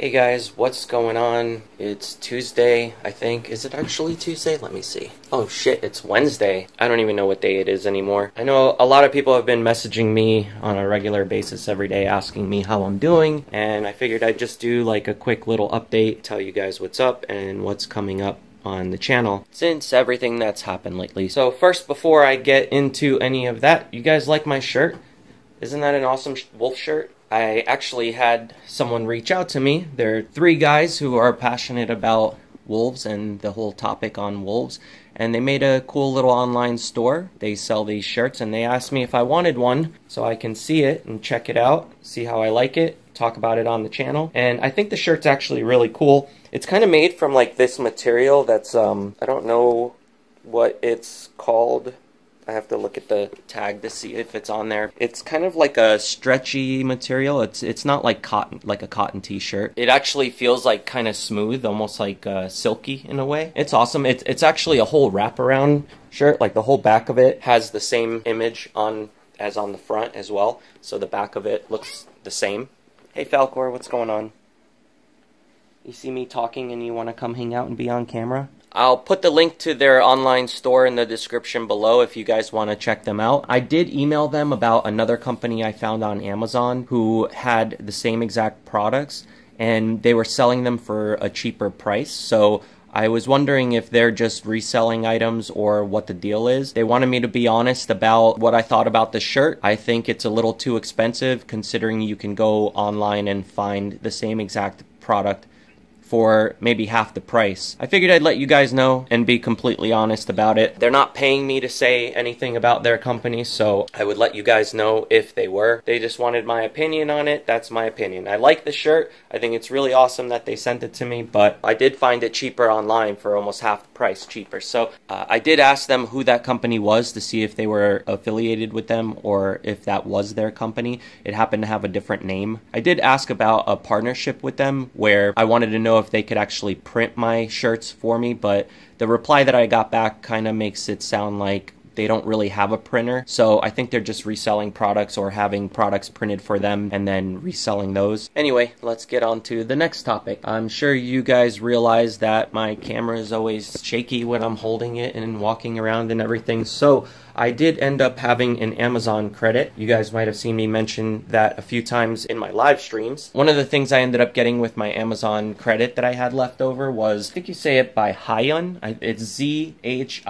Hey guys, what's going on? It's Tuesday, I think. Is it actually Tuesday? Let me see. Oh shit, it's Wednesday. I don't even know what day it is anymore. I know a lot of people have been messaging me on a regular basis every day asking me how I'm doing, and I figured I'd just do like a quick little update, tell you guys what's up and what's coming up on the channel since everything that's happened lately. So first, before I get into any of that, you guys like my shirt? Isn't that an awesome wolf shirt? I actually had someone reach out to me. There are 3 guys who are passionate about wolves and the whole topic on wolves, and they made a cool little online store. They sell these shirts, and they asked me if I wanted one so I can see it and check it out, see how I like it, talk about it on the channel. And I think the shirt's actually really cool. It's kind of made from like this material that's I don't know what it's called. I have to look at the tag to see if it's on there. It's kind of like a stretchy material. It's not like cotton, like a cotton t-shirt. It actually feels like kind of smooth, almost like silky in a way. It's awesome. It's actually a whole wraparound shirt. Like the whole back of it has the same image on as on the front as well. So the back of it looks the same. Hey Falcor, what's going on? You see me talking and you want to come hang out and be on camera? I'll put the link to their online store in the description below if you guys want to check them out. I did email them about another company I found on Amazon who had the same exact products, and they were selling them for a cheaper price. So I was wondering if they're just reselling items or what the deal is. They wanted me to be honest about what I thought about the shirt. I think it's a little too expensive considering you can go online and find the same exact product for maybe half the price. I figured I'd let you guys know and be completely honest about it. They're not paying me to say anything about their company, so I would let you guys know if they were. They just wanted my opinion on it. That's my opinion. I like the shirt. I think it's really awesome that they sent it to me, but I did find it cheaper online for almost half the price cheaper. So I did ask them who that company was to see if they were affiliated with them or if that was their company. It happened to have a different name. I did ask about a partnership with them where I wanted to know if they could actually print my shirts for me, but the reply that I got back kind of makes it sound like they don't really have a printer. So I think they're just reselling products or having products printed for them and then reselling those. Anyway, let's get on to the next topic. I'm sure you guys realize that my camera is always shaky when I'm holding it and walking around and everything. So I did end up having an Amazon credit. You guys might have seen me mention that a few times in my live streams. One of the things I ended up getting with my Amazon credit that I had left over was, I think you say it by Hyun. It's Z-H-I-Y-U-N.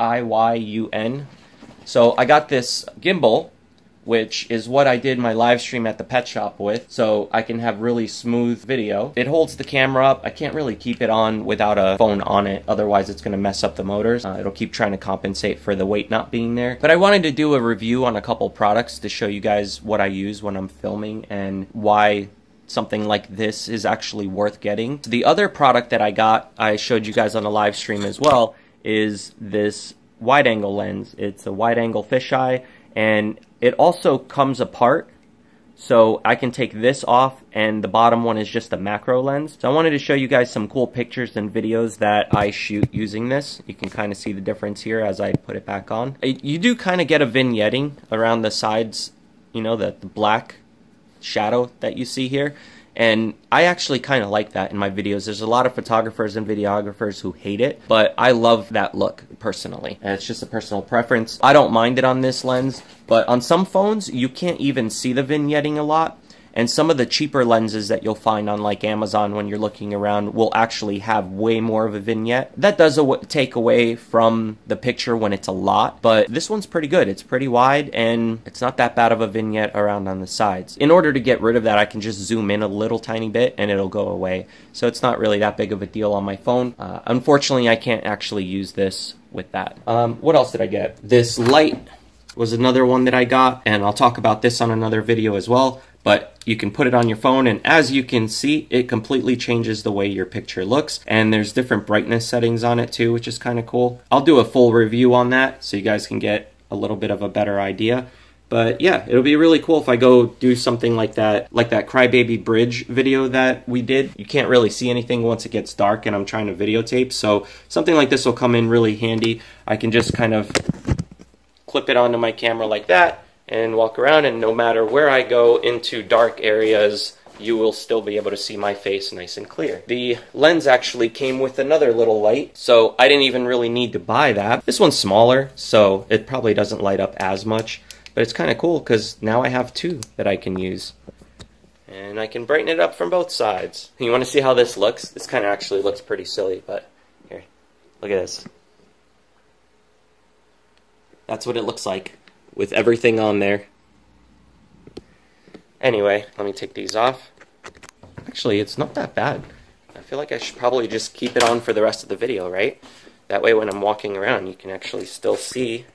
So I got this gimbal, which is what I did my live stream at the pet shop with, so I can have really smooth video. It holds the camera up. I can't really keep it on without a phone on it, otherwise it's going to mess up the motors. It'll keep trying to compensate for the weight not being there. But I wanted to do a review on a couple products to show you guys what I use when I'm filming and why something like this is actually worth getting. So the other product that I got, I showed you guys on the live stream as well, is this wide-angle lens. It's a wide-angle fisheye, and it also comes apart, so I can take this off, and the bottom one is just a macro lens. So I wanted to show you guys some cool pictures and videos that I shoot using this. You can kind of see the difference here as I put it back on. You do kind of get a vignetting around the sides, you know, the black shadow that you see here. And I actually kind of like that in my videos. There's a lot of photographers and videographers who hate it, but I love that look personally. And it's just a personal preference. I don't mind it on this lens, but on some phones, you can't even see the vignetting a lot. And some of the cheaper lenses that you'll find on like Amazon when you're looking around will actually have way more of a vignette. That does take away from the picture when it's a lot, but this one's pretty good. It's pretty wide and it's not that bad of a vignette around on the sides. In order to get rid of that, I can just zoom in a little tiny bit and it'll go away. So it's not really that big of a deal on my phone. Unfortunately, I can't actually use this with that. What else did I get? This light was another one that I got, and I'll talk about this on another video as well. But you can put it on your phone, and as you can see, it completely changes the way your picture looks, and there's different brightness settings on it too, which is kind of cool. I'll do a full review on that so you guys can get a little bit of a better idea. But yeah, it'll be really cool if I go do something like that Crybaby Bridge video that we did. You can't really see anything once it gets dark and I'm trying to videotape, so something like this will come in really handy. I can just kind of clip it onto my camera like that and walk around, and no matter where I go into dark areas, you will still be able to see my face nice and clear. The lens actually came with another little light, so I didn't even really need to buy that. This one's smaller, so it probably doesn't light up as much, but it's kind of cool because now I have two that I can use. And I can brighten it up from both sides. You want to see how this looks? This kind of actually looks pretty silly, but here, look at this. That's what it looks like with everything on there. Anyway, let me take these off. Actually, it's not that bad. I feel like I should probably just keep it on for the rest of the video, right? That way when I'm walking around, you can actually still see.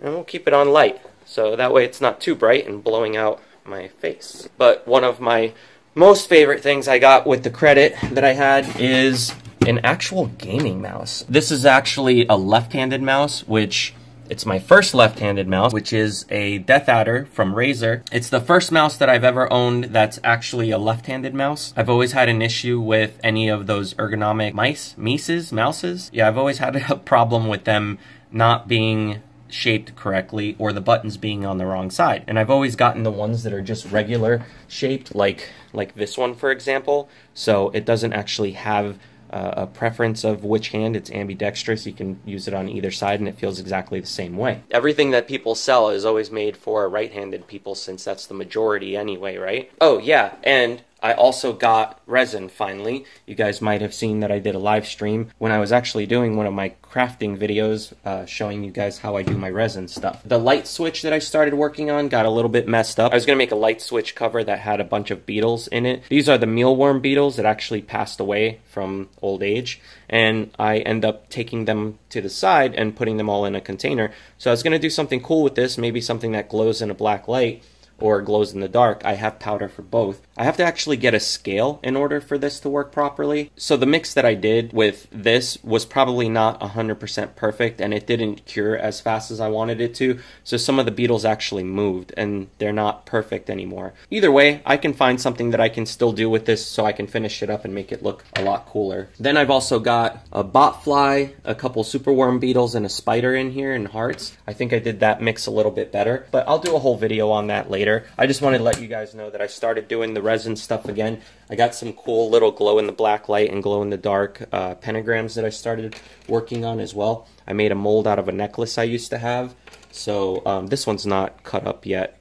And we'll keep it on light, so that way it's not too bright and blowing out my face. But one of my most favorite things I got with the credit that I had is an actual gaming mouse. This is actually a left-handed mouse, which it's my first left-handed mouse, which is a Death Adder from Razer. It's the first mouse that I've ever owned that's actually a left-handed mouse. I've always had an issue with any of those ergonomic mouses. Yeah, I've always had a problem with them not being shaped correctly or the buttons being on the wrong side. And I've always gotten the ones that are just regular shaped, like this one, for example. So it doesn't actually have a preference of which hand. It's ambidextrous. You can use it on either side and it feels exactly the same way. Everything that people sell is always made for right-handed people since that's the majority anyway, right? Oh yeah, and I also got resin finally. You guys might have seen that I did a live stream when I was actually doing one of my crafting videos showing you guys how I do my resin stuff. The light switch that I started working on got a little bit messed up. I was going to make a light switch cover that had a bunch of beetles in it. These are the mealworm beetles that actually passed away from old age, and I end up taking them to the side and putting them all in a container. So I was going to do something cool with this, maybe something that glows in a black light or glows in the dark. I have powder for both. I have to actually get a scale in order for this to work properly. So the mix that I did with this was probably not 100% perfect, and it didn't cure as fast as I wanted it to. So some of the beetles actually moved and they're not perfect anymore. Either way, I can find something that I can still do with this so I can finish it up and make it look a lot cooler. Then I've also got a botfly, a couple superworm beetles, and a spider in here and hearts. I think I did that mix a little bit better, but I'll do a whole video on that later. I just wanted to let you guys know that I started doing the resin stuff again. I got some cool little glow in the black light and glow in the dark pentagrams that I started working on as well. I made a mold out of a necklace I used to have. So this one's not cut up yet,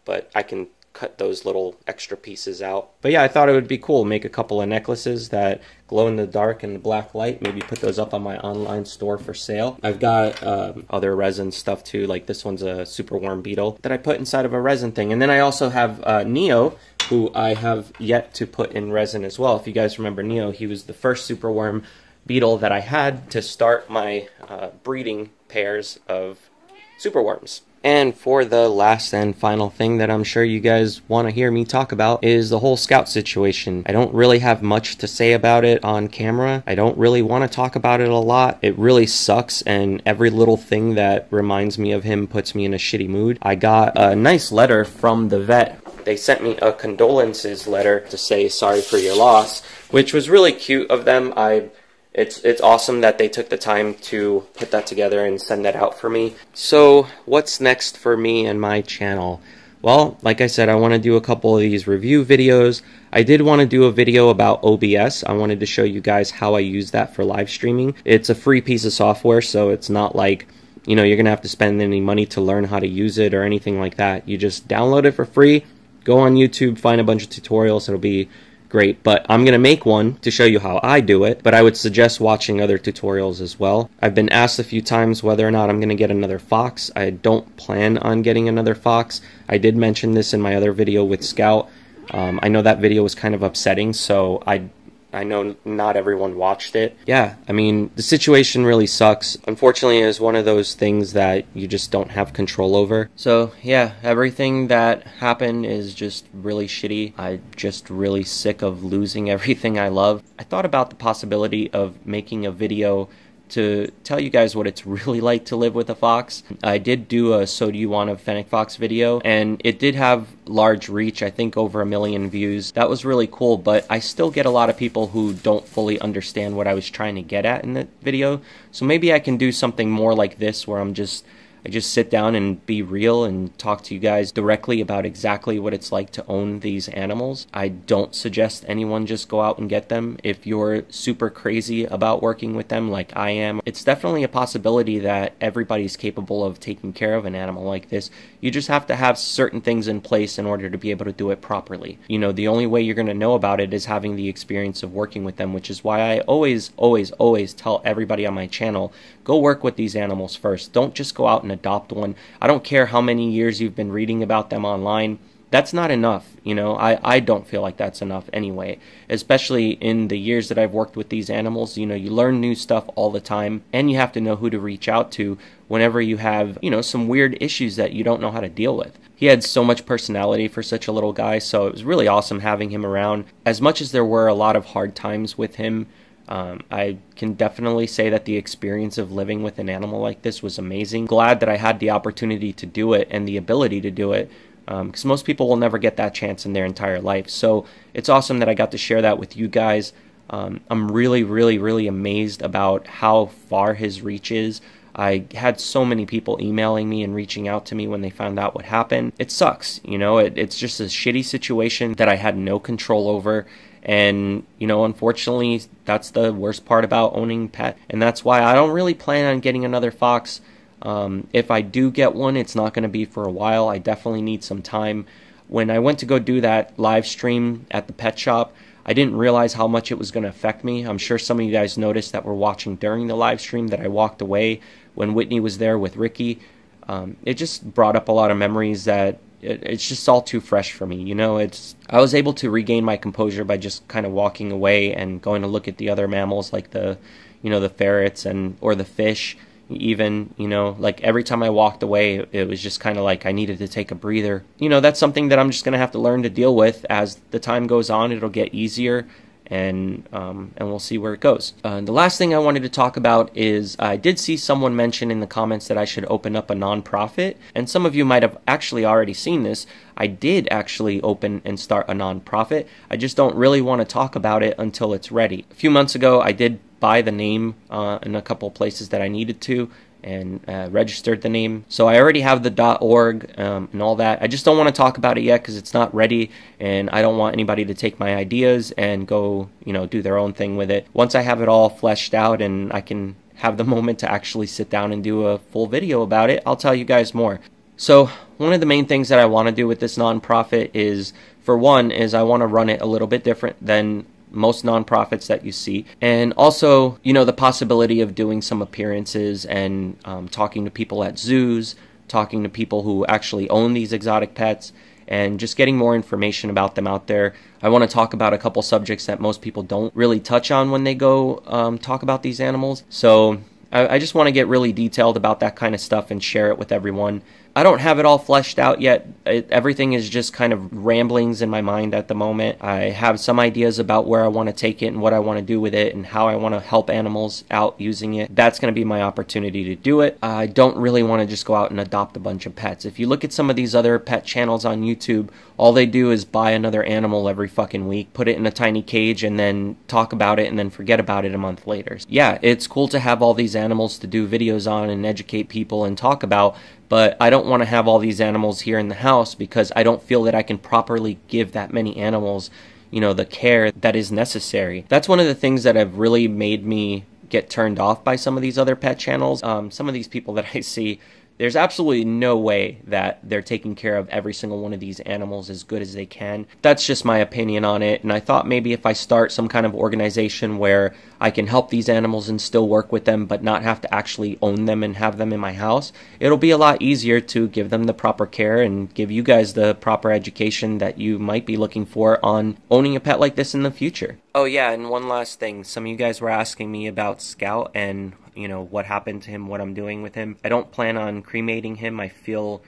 but I can cut those little extra pieces out. But yeah, I thought it would be cool, make a couple of necklaces that glow in the dark and the black light, maybe put those up on my online store for sale. I've got other resin stuff too, like this one's a superworm beetle that I put inside of a resin thing. And then I also have Neo, who I have yet to put in resin as well. If you guys remember Neo, he was the first superworm beetle that I had to start my breeding pairs of superworms. And for the last and final thing that I'm sure you guys want to hear me talk about is the whole Scout situation. I don't really have much to say about it on camera. I don't really want to talk about it a lot. It really sucks, and every little thing that reminds me of him puts me in a shitty mood. I got a nice letter from the vet. They sent me a condolences letter to say sorry for your loss, which was really cute of them. It's awesome that they took the time to put that together and send that out for me. So what's next for me and my channel? Well, like I said, I want to do a couple of these review videos. I did want to do a video about OBS. I wanted to show you guys how I use that for live streaming. It's a free piece of software, so it's not like, you know, you're going to have to spend any money to learn how to use it or anything like that. You just download it for free, go on YouTube, find a bunch of tutorials. It'll be great, but I'm going to make one to show you how I do it, but I would suggest watching other tutorials as well. I've been asked a few times whether or not I'm going to get another fox. I don't plan on getting another fox. I did mention this in my other video with Scout. I know that video was kind of upsetting, so I know not everyone watched it. Yeah, I mean, the situation really sucks. Unfortunately, it's one of those things that you just don't have control over. So, yeah, everything that happened is just really shitty. I'm just really sick of losing everything I love. I thought about the possibility of making a video to tell you guys what it's really like to live with a fox. I did do a So Do You Want a Fennec Fox video, and it did have large reach, I think over 1 million views. That was really cool, but I still get a lot of people who don't fully understand what I was trying to get at in the video. So maybe I can do something more like this where I'm just I just sit down and be real and talk to you guys directly about exactly what it's like to own these animals. I don't suggest anyone just go out and get them. If you're super crazy about working with them like I am, it's definitely a possibility that everybody's capable of taking care of an animal like this. You just have to have certain things in place in order to be able to do it properly. You know, the only way you're going to know about it is having the experience of working with them, which is why I always tell everybody on my channel, go work with these animals first. Don't just go out and adopt one. I don't care how many years you've been reading about them online. That's not enough, you know. I don't feel like that's enough anyway, especially in the years that I've worked with these animals. You know, you learn new stuff all the time, and you have to know who to reach out to whenever you have, you know, some weird issues that you don't know how to deal with. He had so much personality for such a little guy, so it was really awesome having him around. As much as there were a lot of hard times with him, I can definitely say that the experience of living with an animal like this was amazing. Glad that I had the opportunity to do it and the ability to do it, because most people will never get that chance in their entire life. So it's awesome that I got to share that with you guys. I'm really amazed about how far his reach is. I had so many people emailing me and reaching out to me when they found out what happened. It sucks, you know, it's just a shitty situation that I had no control over. And, you know, unfortunately, that's the worst part about owning pet. And that's why I don't really plan on getting another fox. If I do get one, it's not going to be for a while. I definitely need some time. When I went to go do that live stream at the pet shop, I didn't realize how much it was going to affect me. I'm sure some of you guys noticed that were watching during the live stream that I walked away when Whitney was there with Ricky. It just brought up a lot of memories that it's just all too fresh for me, you know. I was able to regain my composure by just kind of walking away and going to look at the other mammals, like the ferrets or the fish, even, you know. Like every time I walked away, it was just kind of like I needed to take a breather. You know, that's something that I'm just gonna have to learn to deal with as the time goes on. It'll get easier. And we'll see where it goes. The last thing I wanted to talk about is I did see someone mention in the comments that I should open up a nonprofit, and some of you might have actually already seen this. I did actually open and start a nonprofit. I just don't really want to talk about it until it's ready. A few months ago, I did buy the name in a couple places that I needed to, and registered the name. So I already have the .org and all that. I just don't want to talk about it yet because it's not ready, and I don't want anybody to take my ideas and go, you know, do their own thing with it. Once I have it all fleshed out and I can have the moment to actually sit down and do a full video about it, I'll tell you guys more. So one of the main things that I want to do with this nonprofit is, for one, is I want to run it a little bit different than most nonprofits that you see, and also, you know, the possibility of doing some appearances and talking to people at zoos, talking to people who actually own these exotic pets, and just getting more information about them out there. I want to talk about a couple subjects that most people don't really touch on when they go talk about these animals. So I just want to get really detailed about that kind of stuff and share it with everyone. I don't have it all fleshed out yet. Everything is just kind of ramblings in my mind at the moment. I have some ideas about where I want to take it and what I want to do with it and how I want to help animals out using it. That's going to be my opportunity to do it. I don't really want to just go out and adopt a bunch of pets. If you look at some of these other pet channels on YouTube, all they do is buy another animal every fucking week, put it in a tiny cage, and then talk about it and then forget about it a month later. Yeah, it's cool to have all these animals to do videos on and educate people and talk about, but I don't want to have all these animals here in the house because I don't feel that I can properly give that many animals, you know, the care that is necessary. That's one of the things that have really made me get turned off by some of these other pet channels. Some of these people that I see, there's absolutely no way that they're taking care of every single one of these animals as good as they can. That's just my opinion on it, and I thought maybe if I start some kind of organization where I can help these animals and still work with them but not have to actually own them and have them in my house, it'll be a lot easier to give them the proper care and give you guys the proper education that you might be looking for on owning a pet like this in the future. Oh yeah, and one last thing. Some of you guys were asking me about Scout and, you know, what happened to him, what I'm doing with him. I don't plan on cremating him. I feel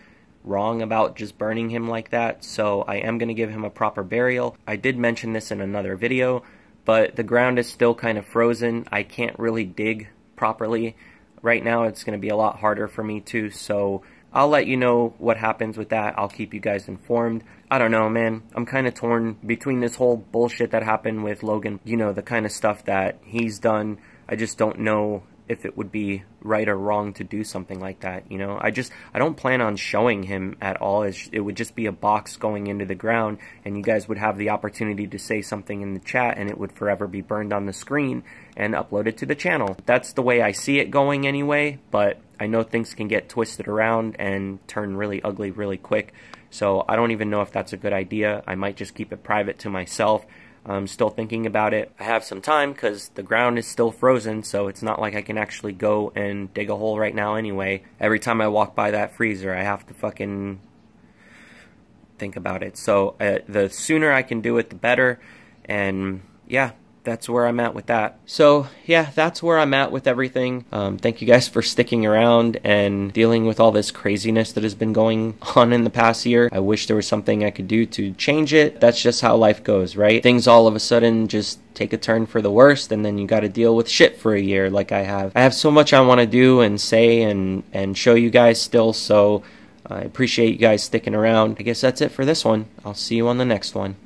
wrong about just burning him like that, so I am going to give him a proper burial. I did mention this in another video, but the ground is still kind of frozen. I can't really dig properly. Right now it's going to be a lot harder for me too, so I'll let you know what happens with that. I'll keep you guys informed. I don't know, man. I'm kind of torn between this whole bullshit that happened with Logan, you know, the kind of stuff that he's done. I just don't know if it would be right or wrong to do something like that, you know. I don't plan on showing him at all. It would just be a box going into the ground, and you guys would have the opportunity to say something in the chat, and it would forever be burned on the screen and uploaded to the channel. That's the way I see it going anyway, but I know things can get twisted around and turn really ugly really quick, so I don't even know if that's a good idea. I might just keep it private to myself. I'm still thinking about it. I have some time because the ground is still frozen, so it's not like I can actually go and dig a hole right now anyway. Every time I walk by that freezer, I have to fucking think about it. So the sooner I can do it, the better. And yeah, that's where I'm at with that. So yeah, that's where I'm at with everything. Thank you guys for sticking around and dealing with all this craziness that has been going on in the past year. I wish there was something I could do to change it. That's just how life goes, right? Things all of a sudden just take a turn for the worst, and then you got to deal with shit for a year like I have. I have so much I want to do and say and show you guys still, so I appreciate you guys sticking around. I guess that's it for this one. I'll see you on the next one.